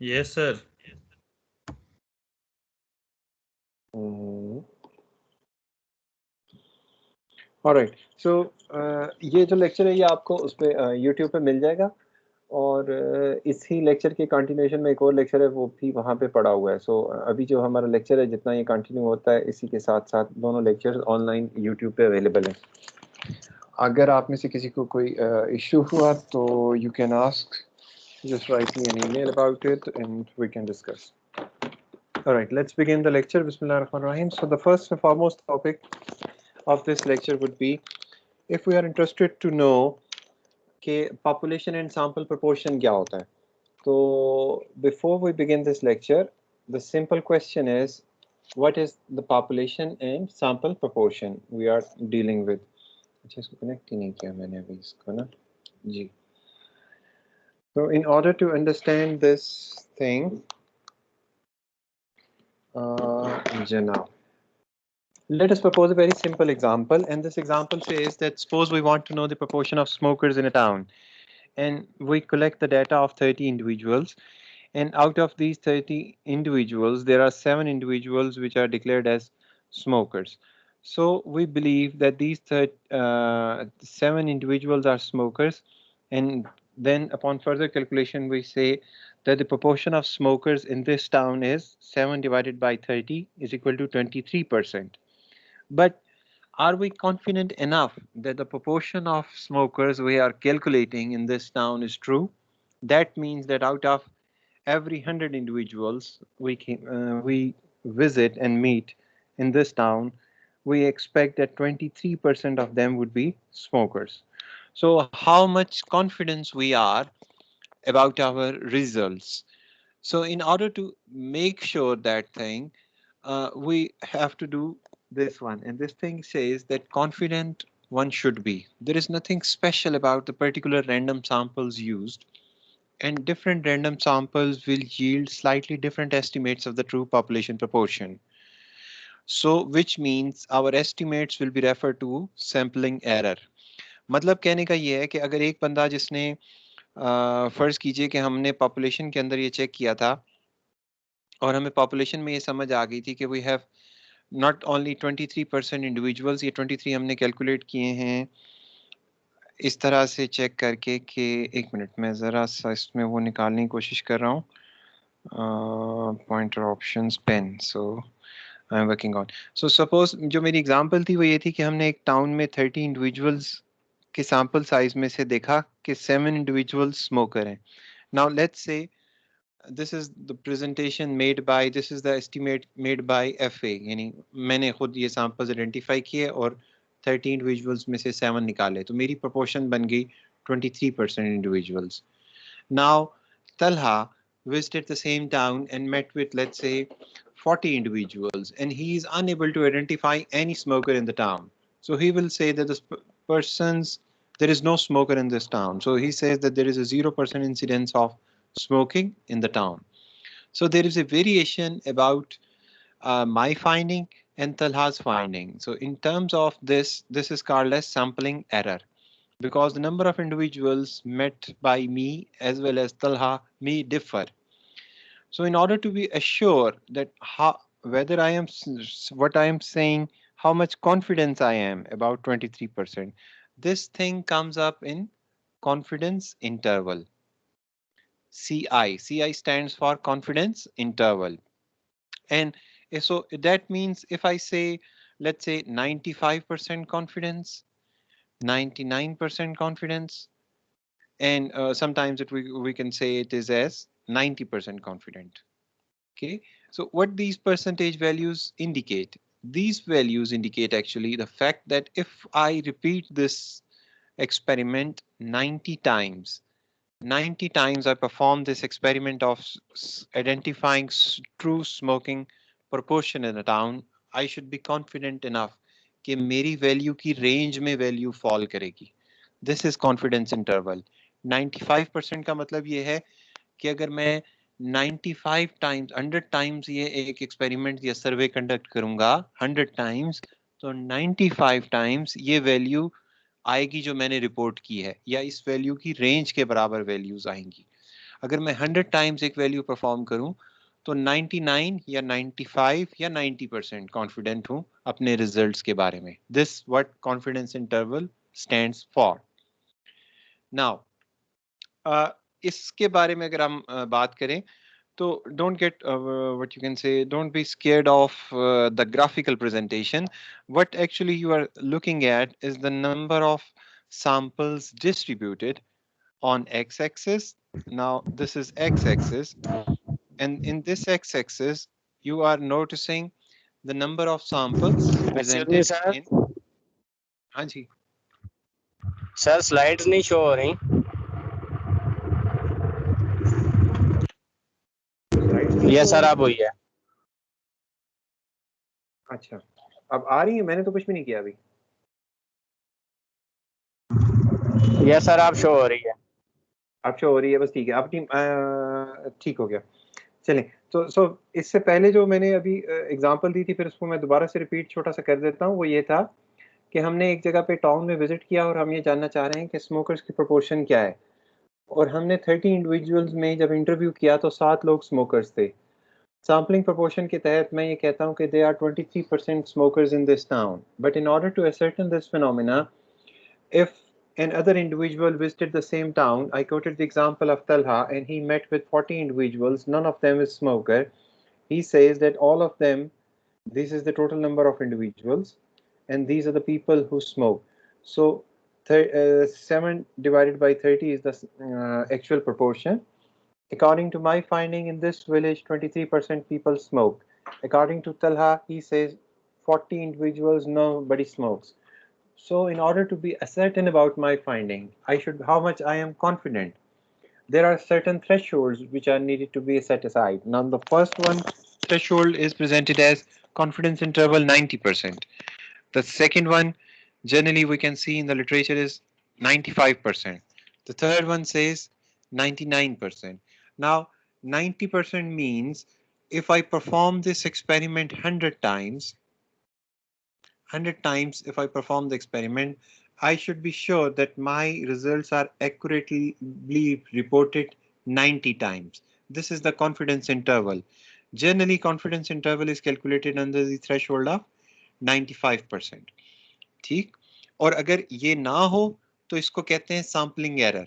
Yes, sir. Alright so ये जो lecture है ये आपको उस पे यूट्यूब पे मिल जाएगा और इसी लेक्चर के कंटिन्यूएशन में एक और लेक्चर है वो भी वहाँ पे पड़ा हुआ है। सो अभी जो हमारा लेक्चर है जितना ये कंटिन्यू होता है इसी के साथ साथ दोनों लेक्चर्स ऑनलाइन यूट्यूब पे अवेलेबल हैं। अगर आप में से किसी को कोई इशू हुआ तो you can ask, just write me an email about it and we can discuss. All right, let's begin the lecture. Bismillah ar-Rahman ar-Rahim. So the first and foremost topic of this lecture would be, if we are interested to know कि population and sample proportion क्या होता है, तो before we begin this lecture, the simple question is, what is the population and sample proportion we are dealing with? अच्छा इसको connect ही नहीं किया मैंने अभी इसको ना जी। So in order to understand this thing, Janab, let us propose a very simple example, and this example says that suppose we want to know the proportion of smokers in a town, and we collect the data of 30 individuals, and out of these 30 individuals, there are 7 individuals which are declared as smokers. So we believe that these 7 individuals are smokers, and then upon further calculation, we say that the proportion of smokers in this town is 7 divided by 30 is equal to 23%. But are we confident enough that the proportion of smokers we are calculating in this town is true? That means that out of every 100 individuals we visit and meet in this town, we expect that 23% of them would be smokers. So how much confidence we are about our results? So in order to make sure that thing, we have to do this one. And this thing says that confident one should be. There is nothing special about the particular random samples used, and different random samples will yield slightly different estimates of the true population proportion. So which means our estimates will be referred to sampling error. मतलब कहने का ये है कि अगर एक बंदा जिसने फर्ज कीजिए कि हमने पॉपुलेशन के अंदर ये चेक किया था और हमें पॉपुलेशन में ये समझ आ गई थी कि we have not only 23% individuals, ये 23 हमने कैलकुलेट किए हैं इस तरह से चेक करके कि एक मिनट में ज़रा सा इसमें वो निकालने की कोशिश कर रहा हूँ, pointer options pen, so I am working on. So suppose जो मेरी एग्जांपल थी वो ये थी कि हमने एक टाउन में 30 इंडिविजुअल्स के सैंपल साइज में से देखा कि 7 इंडिविजुअल्स स्मोकर हैं। Now let's say this is the presentation made by, this is the estimate made by FA, यानी मैंने खुद ये samples identify किए और 30 individuals में से 7 निकाले, तो मेरी proportion बन गई 23% individuals. Now Talha visited the same town and met with, let's say, 40 individuals, and he is unable to identify any smoker in the town. So he will say that this person's, there is no smoker in this town. So he says that there is a 0% incidence of smoking in the town. So there is a variation about my finding and Talha's finding. So in terms of this, this is called as sampling error, because the number of individuals met by me as well as Talha may differ. So in order to be assured that how, whether I am what I am saying, how much confidence I am about 23%, this thing comes up in confidence interval. CI stands for confidence interval. And so that means if I say, let's say 95% confidence, 99% confidence, and sometimes we can say it is as 90% confident. Okay, so what these percentage values indicate? These values indicate actually the fact that if I repeat this experiment 90 times, 90 times I perform this experiment of identifying true smoking proportion in a town, I should be confident enough कि मेरी value की range में value fall करेगी. This is confidence interval. 95% का मतलब ये है कि अगर मैं 95 टाइम्स 100 टाइम्स ये एक एक्सपेरिमेंट या सर्वे कंडक्ट करूंगा 100 टाइम्स, तो 95 टाइम्स ये वैल्यू आएगी जो मैंने रिपोर्ट की है, या इस वैल्यू की रेंज के बराबर वैल्यूज आएंगी. अगर मैं 100 टाइम्स एक वैल्यू परफॉर्म करूं तो 99 या 95 या 90% कॉन्फिडेंट हूं अपने रिजल्ट्स के बारे में. This what confidence interval stands for. Now इसके बारे में अगर हम बात करें तो don't get what you can say, don't be scared of the graphical presentation. What actually you are looking at is the number of samples distributed on x-axis. Now this is x-axis, and in this x-axis you are noticing the number of samples excuse me presented sir. in. हाँ जी. Sir slides नहीं show हो रही. ये sir अब हुई है. अच्छा, अब आ रही है. मैंने तो कुछ भी नहीं किया अभी. ये सर आप शो हो रही है. अब शो हो रही है, बस ठीक है. अब ठीक हो गया. चलें. तो इससे पहले जो मैंने अभी एग्जांपल दी थी, फिर उसको मैं दोबारा से रिपीट छोटा सा कर देता हूँ. वो ये था कि हमने एक जगह पे टाउन में विजिट किया और हम ये जानना चाह रहे हैं कि स्मोकर्स की प्रोपोर्शन क्या है. और हमने 30 इंडिविजुअल्स में जब इंटरव्यू किया तो 7 लोग स्मोकर्स थे. सैम्पलिंग प्रोपोर्शन के तहत मैं ये कहता हूँ कि they are 23% smokers in this town. But in order to ascertain this phenomena, if another individual visited the same town, I quoted the example of Talha, and he met with 40 individuals, none of them is smoker. He says that all of them, this is the total number of individuals, and these are the people who smoke. So 7 divided by 30 is the actual proportion. According to my finding, in this village 23% people smoke. According to Talha, he says 40 individuals, nobody smokes. So in order to be certain about my finding, how much I am confident. There are certain thresholds which are needed to be set aside. Now the first one threshold is presented as confidence interval 90%. The second one, generally we can see in the literature, is 95%. The third one says 99%. Now 90% means if I perform this experiment 100 times, if I perform the experiment, I should be sure that my results are accurately reported 90 times. This is the confidence interval. Generally, confidence interval is calculated under the threshold of 95%. ठीक. और अगर ये ना हो तो इसको कहते हैं sampling error.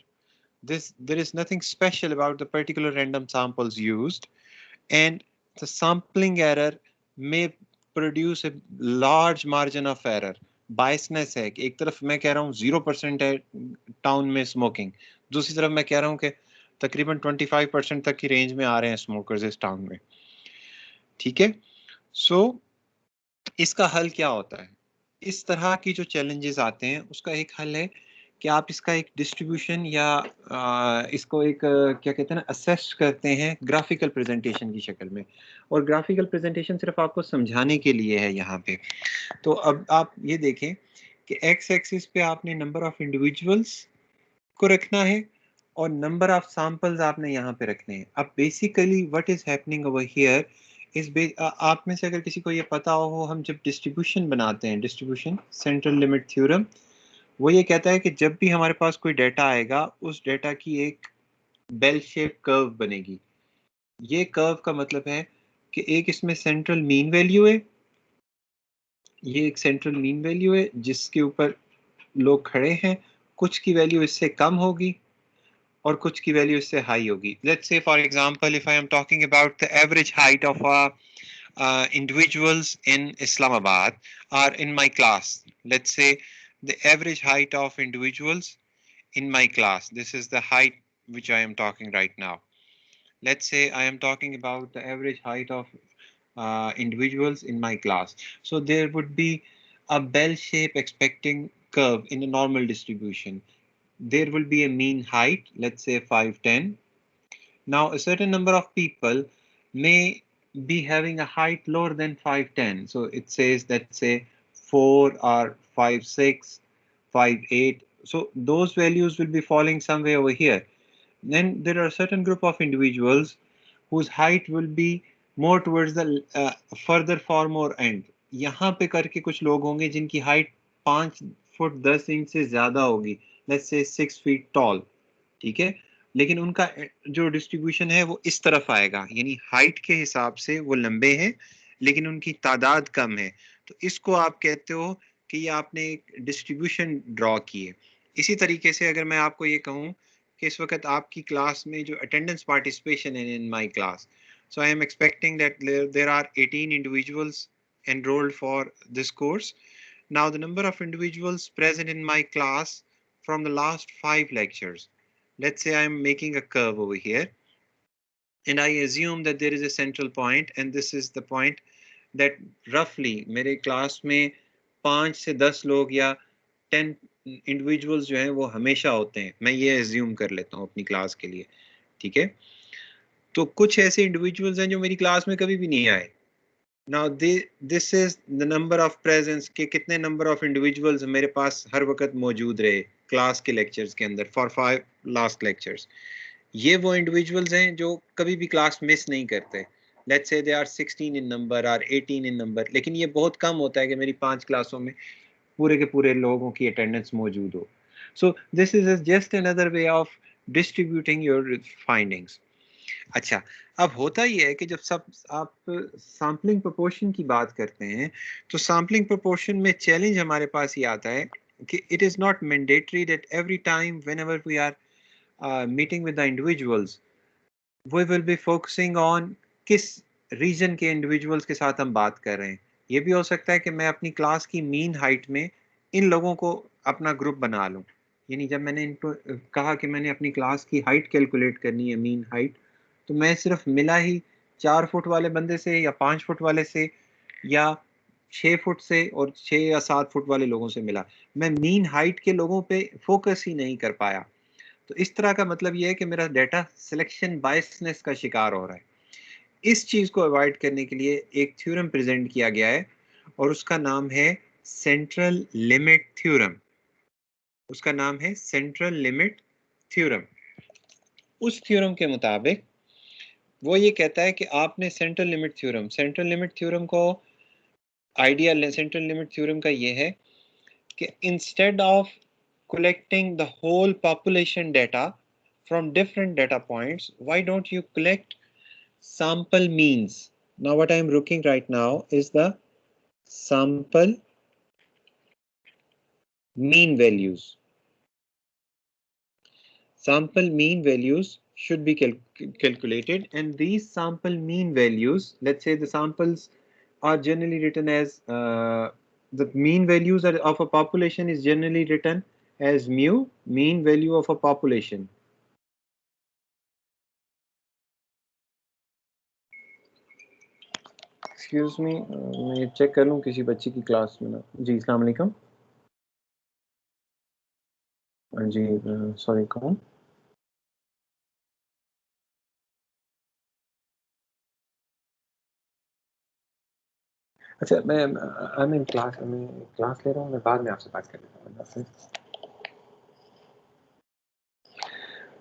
There is nothing special about the particular random samples used, and the sampling error may produce a large margin of error. Biasness है कि एक तरफ मैं कह रहा हूँ 0% है टाउन में स्मोकिंग, दूसरी तरफ मैं कह रहा हूँ कि तकरीबन 25% तक की रेंज में आ रहे हैं स्मोकर्स इस टाउन में. ठीक है. सो इसका हल क्या होता है? इस तरह की जो चैलेंजेस आते हैं उसका एक हल है कि आप इसका एक डिस्ट्रीब्यूशन या इसको एक क्या कहते हैं ना, असेस करते हैं ग्राफिकल प्रेजेंटेशन की शक्ल में. और ग्राफिकल प्रेजेंटेशन सिर्फ आपको समझाने के लिए है यहाँ पे. तो अब आप ये देखें कि एक्स एक्सिस पे आपने नंबर ऑफ इंडिविजुअल्स को रखना है और नंबर ऑफ सैंपल्स आपने यहाँ पे रखने हैं. अब basically what is happening over here इस आप में से अगर किसी को ये पता हो, हम जब डिस्ट्रीब्यूशन बनाते हैं, डिस्ट्रीब्यूशन सेंट्रल लिमिट थ्योरम, वो ये कहता है कि जब भी हमारे पास कोई डाटा आएगा उस डाटा की एक बेल शेप कर्व बनेगी. ये कर्व का मतलब है कि एक इसमें सेंट्रल मीन वैल्यू है, ये एक सेंट्रल मीन वैल्यू है जिसके ऊपर लोग खड़े हैं. कुछ की वैल्यू इससे कम होगी और कुछ की वैल्यू इससे हाई होगी. Let's say for example if I am talking about the average height of individuals in Islamabad or in my class. Let's say the average height of individuals in my class. This is the height which I am talking right now. Let's say I am talking about the average height of individuals in my class. So there would be a bell shape expecting curve in a normal distribution. There will be a mean height, let's say 5'10". Now a certain number of people may be having a height lower than 5'10". So it says that say 4 or 5'6", 5'8". So those values will be falling somewhere over here. Then there are a certain group of individuals whose height will be more towards the further far more end. यहाँ पे करके कुछ लोग होंगे जिनकी height 5 foot 10 inch से ज्यादा होगी, let's say 6 feet tall. ठीक है. लेकिन उनका जो डिस्ट्रीब्यूशन है वो इस तरफ आएगा, यानी हाइट के हिसाब से वो लंबे हैं लेकिन उनकी तादाद कम है। तो इसको आप कहते हो कि ये आपने एक डिस्ट्रीब्यूशन ड्रॉ की है। इसी तरीके से अगर मैं आपको ये कहूँ कि इस वक्त आपकी क्लास में जो अटेंडेंस पार्टिसिपेशन है in my class, so I am expecting that there are 18 individuals enrolled for this course. Now the number of individuals present in my class from the last 5 lectures, let's say I am making a curve over here and I assume that there is a central point and this is the point that roughly मेरे class में 5 से 10 लोग या 10 individuals जो हैं वो हमेशा होते हैं, मैं ये एज्यूम कर लेता हूँ अपनी क्लास के लिए, ठीक है। तो कुछ ऐसे इंडिविजुअल्स हैं जो मेरी क्लास में कभी भी नहीं आए। Now this is the number of presence के कितने नंबर ऑफ इंडिविजुअल्स मेरे पास हर वक्त मौजूद रहे क्लास के लेक्चर्स के अंदर फॉर 5 लास्ट लेक्चर्स। ये वो इंडिविजुअल्स हैं जो कभी भी क्लास मिस नहीं करते। Let's say they are 16 in number और 18 इन नंबर, लेकिन ये बहुत कम होता है कि मेरी 5 क्लासों में पूरे के पूरे लोगों की अटेंडेंस मौजूद हो। So this is just another way of distributing your findings. अच्छा, अब होता ही है कि जब सब आप सैम्पलिंग प्रोपोर्शन की बात करते हैं तो सैम्पलिंग प्रोपोर्शन में चैलेंज हमारे पास ये आता है कि it is not mandatory that every time whenever we are meeting with the individuals we will be focusing on किस रीजन के इंडिविजुअल्स के साथ हम बात कर रहे हैं। ये भी हो सकता है कि मैं अपनी क्लास की मीन हाइट में इन लोगों को अपना ग्रुप बना लूं, यानी जब मैंने इनको कहा कि मैंने अपनी क्लास की हाइट कैलकुलेट करनी है, मीन हाइट, तो मैं सिर्फ मिला ही 4 फुट वाले बंदे से या 5 फुट वाले से या 6 फुट से और 6 या 7 फुट वाले लोगों से मिला। मैं मीन हाइट के लोगों पे फोकस ही नहीं कर पाया। तो इस तरह का मतलब ये है कि मेरा डेटा सिलेक्शन बायसनेस का शिकार हो रहा है। इस चीज को अवॉइड करने के लिए एक थ्योरम प्रेजेंट किया गया है और उसका नाम है सेंट्रल लिमिट थ्योरम। उसका नाम है सेंट्रल लिमिट थ्योरम। उस थ्योरम के मुताबिक वो ये कहता है कि आपने सेंट्रल लिमिट थ्योरम को आइडिया सेंट्रल लिमिट थ्योरम का ये है कि instead of collecting the whole population data from different data points, why don't you collect sample means? Now what I am looking right now is the sample mean values. Sample mean values should be calculated, and these sample mean values, let's say the samples are generally written as the mean values of a population is generally written as mu, mean value of a population. Excuse me, मैं check कर लूँ किसी बच्चे की class में ना। जी अस्सलाम वालेकुम। जी सॉरी, कौन? अच्छा, मैं क्लास ले रहा हूँ, मैं बाद में आपसे बात कर लेता हूँ।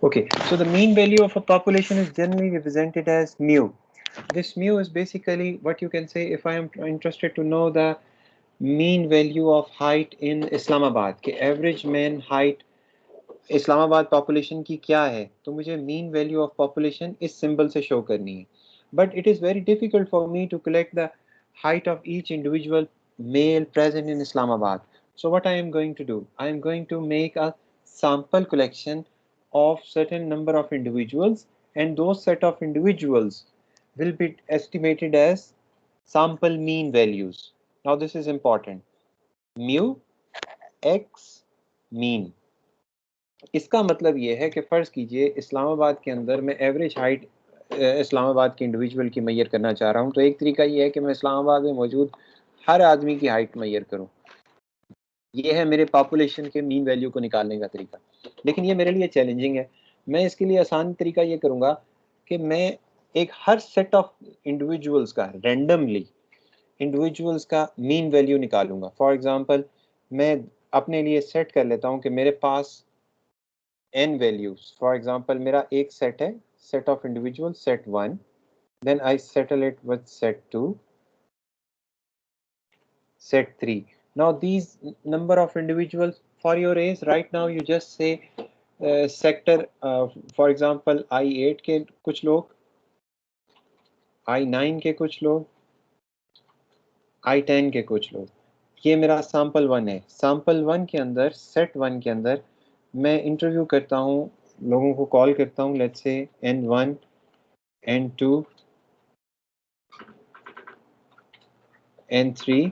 Okay, so the mean value of a population is generally represented as mu. This mu is basically what you can say if I am interested to know the mean value of height in Islamabad, कि average man height Islamabad population की क्या है, तो मुझे mean value of population इस symbol से show करनी है। But it is very difficult for me to collect the height of each individual male present in Islamabad. So what I am going to do, I am going to make a sample collection of certain number of individuals, and those set of individuals will be estimated as sample mean values. Now this is important. Mu x mean. इसका मतलब ये है कि फ़र्ज़ कीजिए इस्लामाबाद के अंदर मैं एवरेज हाइट इस्लामाबाद के इंडिविजुअल की मैयर करना चाह रहा हूँ, तो एक तरीका ये है कि मैं इस्लामाबाद में मौजूद हर आदमी की हाइट मैयर करूँ। ये है मेरे पॉपुलेशन के मीन वैल्यू को निकालने का तरीका, लेकिन ये मेरे लिए चैलेंजिंग है। मैं इसके लिए आसान तरीका ये करूँगा कि मैं एक हर सेट ऑफ इंडिविजुअल्स का रैंडमली इंडिविजुअल्स का मीन वैल्यू निकालूंगा। फॉर एग्ज़ाम्पल, मैं अपने लिए सेट कर लेता हूँ कि मेरे पास n values. For example, मेरा एक set है, set of individuals, set 1. Then I settle it with set 2, set 3. Now these number of individuals for your age right now, you just say sector for example I8 के कुछ लोग, I9 के कुछ लोग, I10 के कुछ लोग। ये मेरा सैंपल 1 है। सैंपल 1 के अंदर, सेट 1 के अंदर मैं इंटरव्यू करता हूँ, लोगों को कॉल करता हूँ, let's say N1, N2, N3,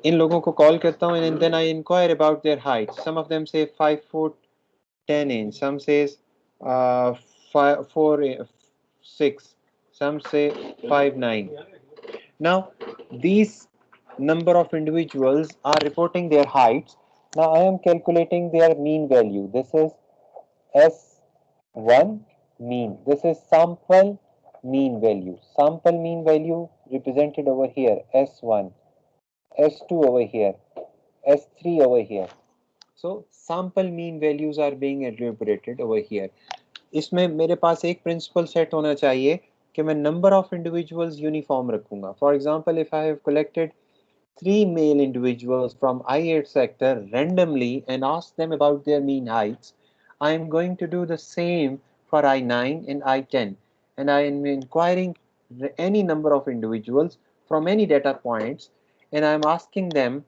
इन लोगों को कॉल करता हूँ and then I inquire about their height. Some of them say 5 foot 10 inch, some says 4'6", some say 5'9". Now these number of individuals are reporting their heights. Now I am calculating their mean value. This is S1 mean. This is sample mean value. Sample mean value represented over here, S1, S2 over here, S3 over here. So sample mean values are being elaborated over here. इसमें मेरे पास एक principal set होना चाहिए कि मैं number of individuals uniform रखूंगा. For example, if I have collected 3 male individuals from I8 sector randomly and ask them about their mean heights, I am going to do the same for I9 and I10, and I am inquiring any number of individuals from any data points, and I am asking them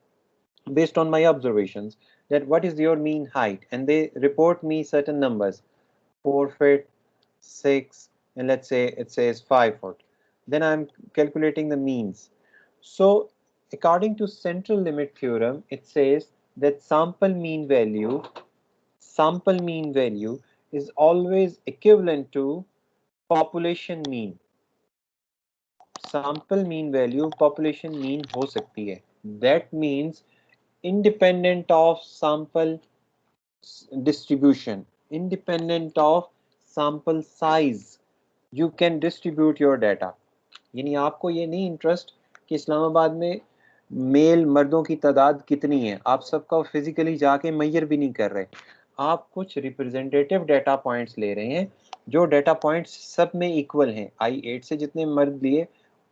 based on my observations that what is your mean height, and they report me certain numbers, 4 feet, 6, and let's say it says 5 foot. Then I'm calculating the means. So according to central limit theorem, it says that sample mean value is always equivalent to population mean. Sample mean value population mean हो सकती है. That means independent of sample distribution, independent of sample size, you can distribute your data. यानी आपको ये नहीं interest कि इस्लामाबाद में mail मर्दों की तादाद कितनी है, आप सबका फिजिकली जाके मेजर भी नहीं कर रहे, आप कुछ रिप्रेजेंटेटिव डाटा पॉइंट्स ले रहे हैं जो डाटा पॉइंट्स सब में इक्वल हैं. I8 से जितने मर्द लिए,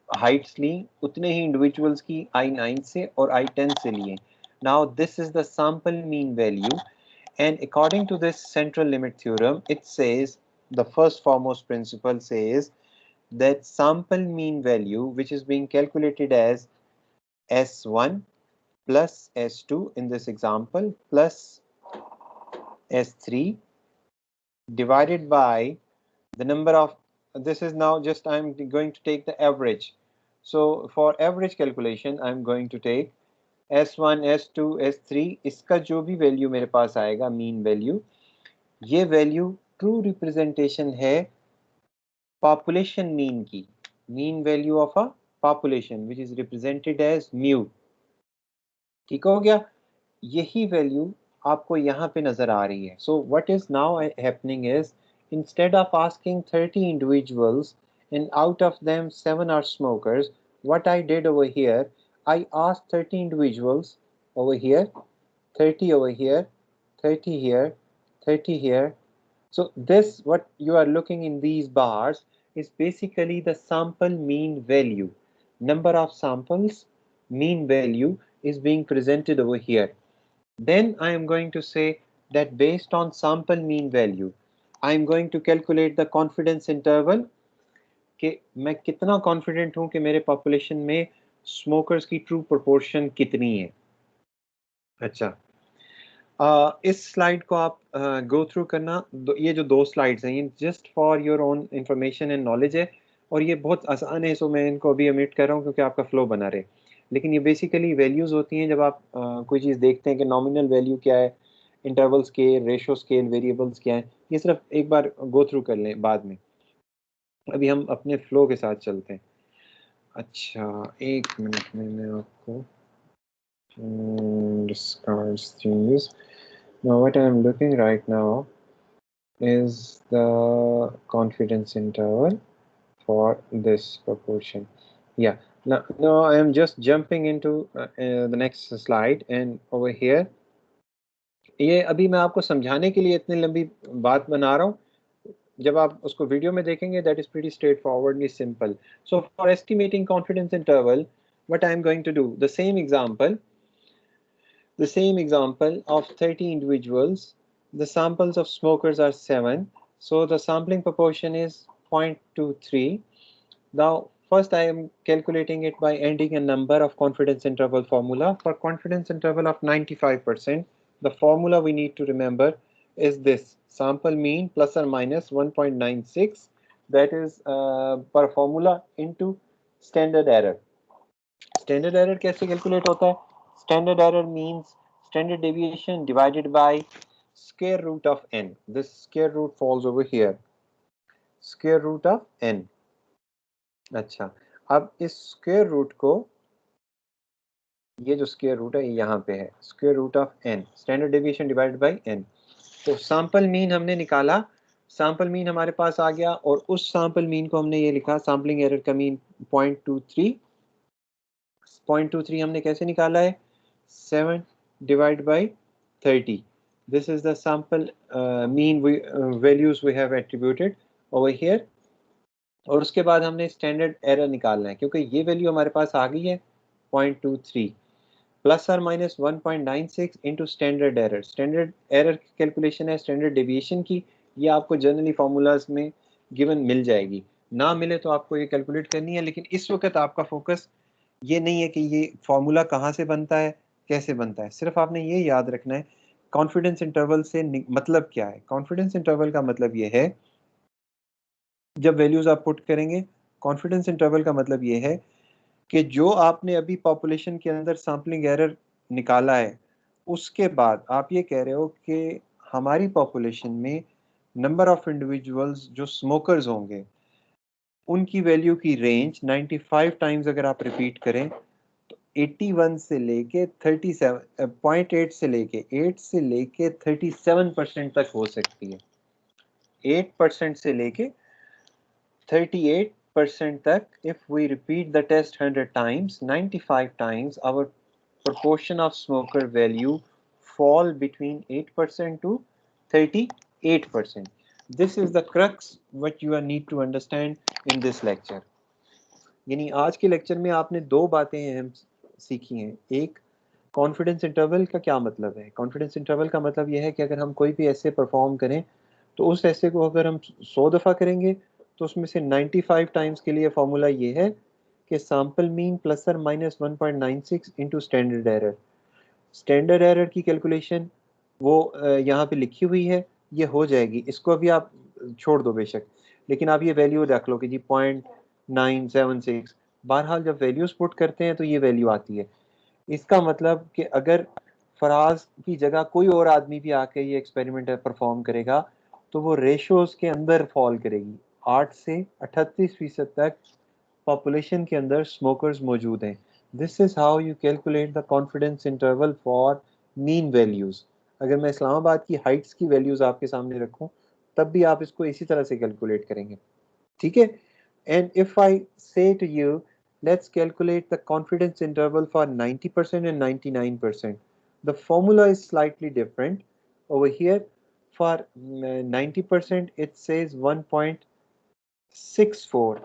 हाइट्स ली, उतने ही इंडिविजुअल्स की I9 से और I10 से लिए. Now this is the sample mean value, and according to this central limit theorem, it says, the first foremost principle says that sample mean value, which is being calculated as S1 plus S2 in this example plus S3 divided by the number of, this is now just I'm going to take the average. So for average calculation I'm going to take S1, S2, S3, इसका जो भी value मेरे पास आएगा mean value, ये value true representation है population mean की, mean value of a population which is represented as mu. ठीक हो गया? यही वैल्यू आपको यहाँ पे नजर आ रही है. So what is now happening is, instead of asking 30 individuals and out of them 7 are smokers, what I did over here, I asked 30 individuals over here, 30 over here, 30 here, 30 here. So this, what you are looking in these bars, is basically the sample mean value. Number of samples, mean value is being presented over here. Then I am going to say that based on sample mean value, I am going to calculate the confidence interval कि मैं कितना confident हूं कि मेरे population में smokers की true proportion कितनी है. अच्छा, इस स्लाइड को आप गो थ्रू करना. ये जो 2 स्लाइड्स हैं ये just for your own information and knowledge है, और ये बहुत आसान है, सो मैं इनको अभी ओमिट कर रहा हूँ क्योंकि आपका फ्लो बना रहे. लेकिन ये बेसिकली वैल्यूज़ होती हैं जब आप कोई चीज़ देखते हैं कि नॉमिनल वैल्यू क्या है, interval scale, ratio scale, variables क्या है, ये सिर्फ एक बार गो थ्रू कर लें बाद में. अभी हम अपने फ्लो के साथ चलते हैं. अच्छा, 1 मिनट में मैं आपको discards things. Now what I am looking right now is the confidence interval for this proportion. Yeah, now I am just jumping into the next slide, and over here, ये अभी मैं आपको समझाने के लिए इतनी लंबी बात बना रहा हूँ, जब आप उसको वीडियो में देखेंगे that is pretty straightforwardly simple. So for estimating confidence interval, what I am going to do, the same example of 30 individuals, the samples of smokers are 7, so the sampling proportion is 0.23. Now first I am calculating it by ending a number of confidence interval formula. For confidence interval of 95%, the formula we need to remember is this: sample mean plus or minus 1.96, that is per formula into standard error. Standard error कैसे calculate होता है? Standard error means standard deviation divided by square root of n. This square root falls over here. Square root of n. अच्छा, अब इस square root को, ये जो square root है यहाँ पे है, square root of n, standard deviation divided by n. तो सैंपल मीन हमने निकाला, सैंपल मीन हमारे पास आ गया, और उस सैंपल मीन को हमने ये लिखा, सैंपलिंग एरर का मीन 0.23. 0.23 हमने कैसे निकाला है? 7 divide by 30. This is the sample mean values we have attributed over here. और उसके बाद हमने स्टैंडर्ड एरर निकालना है, क्योंकि ये वैल्यू हमारे पास आ गई है 0.23 प्लस और minus 1.96 into standard error. Standard error की कैलकुलेशन है स्टैंडर्ड डेविएशन की, ये आपको जनरली फार्मूलाज में गिवन मिल जाएगी, ना मिले तो आपको ये कैलकुलेट करनी है. लेकिन इस वक्त आपका फोकस ये नहीं है कि ये फार्मूला कहाँ से बनता है, कैसे बनता है, सिर्फ आपने ये याद रखना है कॉन्फिडेंस इंटरवल से मतलब क्या है. कॉन्फिडेंस इंटरवल का मतलब ये है, जब वैल्यूज आप पुट करेंगे, कॉन्फिडेंस इंटरवल का मतलब ये है कि जो आपने अभी पॉपुलेशन के अंदर सैम्पलिंग एरर निकाला है, उसके बाद आप ये कह रहे हो कि हमारी पॉपुलेशन में नंबर ऑफ इंडिविजुअल्स जो स्मोकर्स होंगे उनकी वैल्यू की रेंज 95 टाइम्स अगर आप रिपीट करें तो 81 से लेके 37.8 से लेके 8 से लेके 37% तक हो सकती है. 8% से लेके 38% तक. If we repeat the test 100 times, 95 times, our proportion of smoker value fall between 8% to 38%. This is the crux what you need to understand in this lecture. यानी आज के लेक्चर में आपने दो बातें अहम सीखी हैं. एक, कॉन्फिडेंस इंटरवल का क्या मतलब है. कॉन्फिडेंस इंटरवल का मतलब यह है कि अगर हम कोई भी ऐसे परफॉर्म करें तो उस ऐसे को अगर हम 100 दफ़ा करेंगे तो उसमें से 95 टाइम्स के लिए फॉर्मूला ये है कि सैंपल मीन प्लस और minus 1.96 into standard error. Standard error की कैलकुलेशन वो यहाँ पे लिखी हुई है, ये हो जाएगी. इसको अभी आप छोड़ दो बेशक, लेकिन आप ये वैल्यू रख लो कि जी 0.976. बहरहाल जब वैल्यूज पुट करते हैं तो ये वैल्यू आती है. इसका मतलब कि अगर फराज की जगह कोई और आदमी भी आके ये एक्सपेरिमेंट परफॉर्म करेगा तो वो रेशोज के अंदर फॉल करेगी. 8 से 38% तक पॉपुलेशन के अंदर स्मोकर्स मौजूद हैं. This is how you calculate the confidence interval for mean values. अगर मैं इस्लामाबाद की हाइट्स की वैल्यूज आपके सामने रखूं तब भी आप इसको इसी तरह से कैलकुलेट करेंगे. ठीक है. And if I say to you, let's calculate the confidence interval for 90% and 99%. The formula is slightly different. Over here, for 90%, it says 1.64.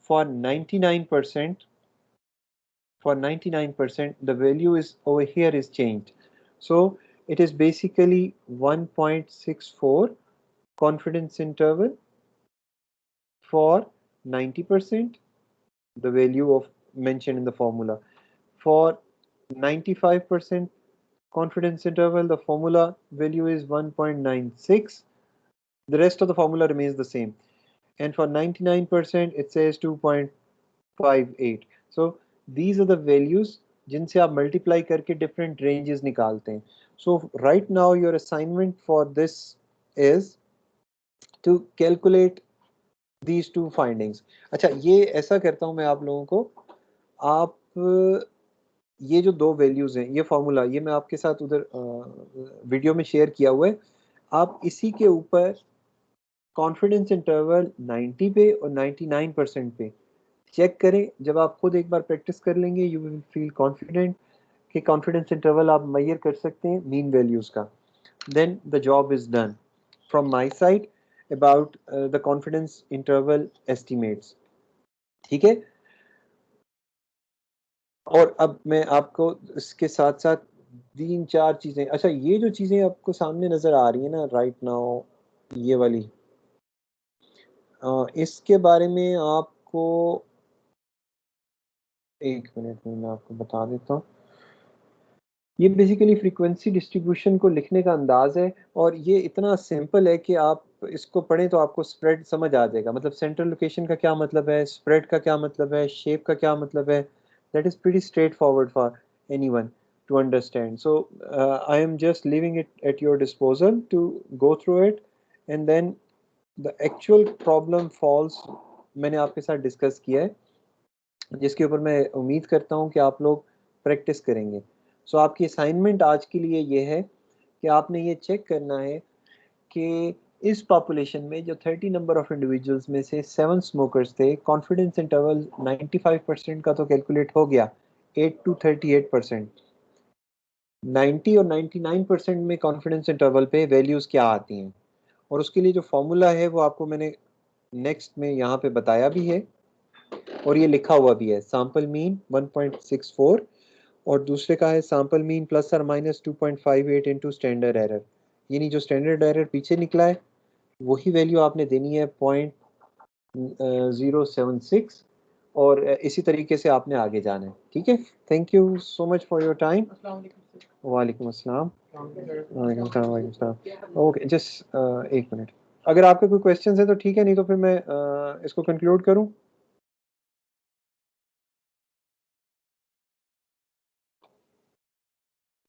For 99%, the value is over here is changed. So it is basically 1.64 confidence interval for 90%. The value of mentioned in the formula. For 95% confidence interval, the formula value is 1.96. The rest of the formula remains the same. And for 99%, it says 2.58. So these are the values जिनसे आप multiply करके different ranges निकालते हैं. So right now your assignment for this is to calculate these two findings. अच्छा, ये ऐसा करता हूँ मैं आप लोगों को, आप ये जो दो वैल्यूज हैं, ये फॉर्मूला ये मैं आपके साथ उधर वीडियो में शेयर किया हुआ है. आप इसी के ऊपर कॉन्फिडेंस इंटरवल 90 पे और 99% पे चेक करें. जब आप खुद एक बार प्रैक्टिस कर लेंगे यू विल फील कॉन्फिडेंट कि कॉन्फिडेंस इंटरवल आप मेजर कर सकते हैं मीन वैल्यूज का. Then the job is done from my side about the confidence interval estimates. ठीक है. और अब मैं आपको इसके साथ साथ तीन चार चीजें। अच्छा, ये जो चीजें आपको सामने नजर आ रही है ना राइट नाउ, ये वाली, इसके बारे में आपको एक मिनट में मैं आपको बता देता हूँ। ये बेसिकली फ्रीक्वेंसी डिस्ट्रीब्यूशन को लिखने का अंदाज है, और ये इतना सिंपल है कि आप इसको पढ़ें तो आपको स्प्रेड समझ आ जाएगा। मतलब सेंट्रल लोकेशन का क्या मतलब है, स्प्रेड का क्या मतलब है, शेप का क्या मतलब है। That is pretty straight forward for anyone to understand. So I am just leaving it at your disposal to go through it, and then the actual problem falls मैंने आपके साथ डिस्कस किया है, जिसके ऊपर मैं उम्मीद करता हूँ कि आप लोग प्रैक्टिस करेंगे। सो आपकी असाइनमेंट आज के लिए ये है कि आपने ये चेक करना है कि इस पॉपुलेशन में जो 30 नंबर ऑफ इंडिविजुअल्स में से 7 स्मोकर्स थे, कॉन्फिडेंस इंटरवल 95% का तो कैलकुलेट हो गया, 8 to 38%। 90 और 99% में कॉन्फिडेंस इंटरवल पे वैल्यूज़ क्या आती हैं, और उसके लिए जो फॉर्मूला है वो आपको मैंने नेक्स्ट में यहाँ पे बताया भी है, और ये लिखा हुआ भी है। सैंपल मीन 1.64 और दूसरे का है सैंपल मीन प्लस और माइनस 2.58 इंटू स्टैंडर्ड एरर। यानी जो स्टैंडर्ड एरर पीछे निकला है वही वैल्यू आपने देनी है 0.076, और इसी तरीके से आपने आगे जाना है। ठीक है, thank you so much for your time. वालेकुम अस्सलाम। वालेकुम अस्सलाम, वालेकुम अस्सलाम। ओके, जस्ट एक मिनट, अगर आपके कोई क्वेश्चन है तो ठीक है, नहीं तो फिर मैं इसको कंक्लूड करूं।